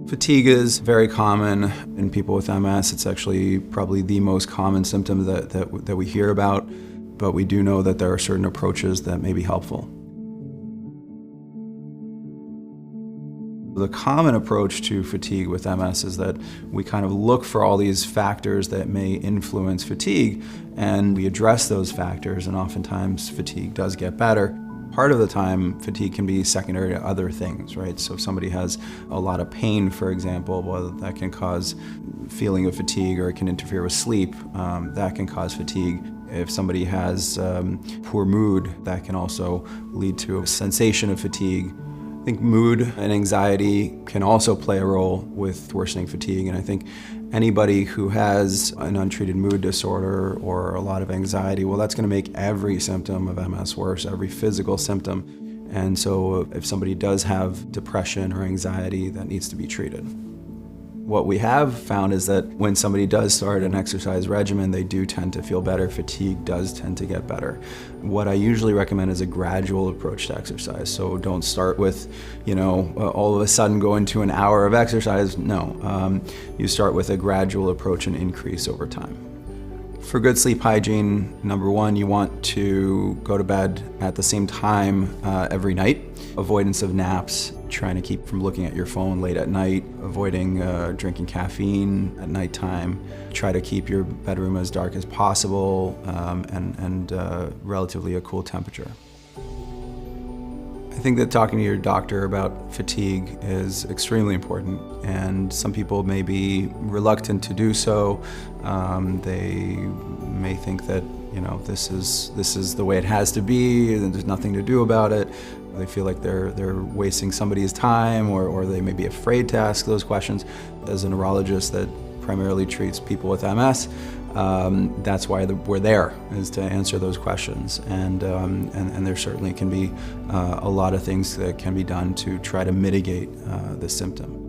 Fatigue is very common in people with MS. It's actually probably the most common symptom that we hear about, but we do know that there are certain approaches that may be helpful. The common approach to fatigue with MS is that we kind of look for all these factors that may influence fatigue, and we address those factors, and oftentimes fatigue does get better. Part of the time, fatigue can be secondary to other things, right? So if somebody has a lot of pain, for example, well, that can cause feeling of fatigue, or it can interfere with sleep. That can cause fatigue. If somebody has poor mood, that can also lead to a sensation of fatigue. I think mood and anxiety can also play a role with worsening fatigue, and I think anybody who has an untreated mood disorder or a lot of anxiety, well, that's going to make every symptom of MS worse, every physical symptom. And so if somebody does have depression or anxiety, that needs to be treated. What we have found is that when somebody does start an exercise regimen, they do tend to feel better. Fatigue does tend to get better. What I usually recommend is a gradual approach to exercise. So don't start with, all of a sudden go into an hour of exercise. No, you start with a gradual approach and increase over time. For good sleep hygiene, number one, you want to go to bed at the same time every night. Avoidance of naps, trying to keep from looking at your phone late at night, avoiding drinking caffeine at nighttime. Try to keep your bedroom as dark as possible and relatively a cool temperature. I think that talking to your doctor about fatigue is extremely important, and some people may be reluctant to do so. They may think that this is the way it has to be, and there's nothing to do about it. They feel like they're wasting somebody's time, or they may be afraid to ask those questions. As a neurologist that primarily treats people with MS, that's why we're there, is to answer those questions. And there certainly can be a lot of things that can be done to try to mitigate this symptom.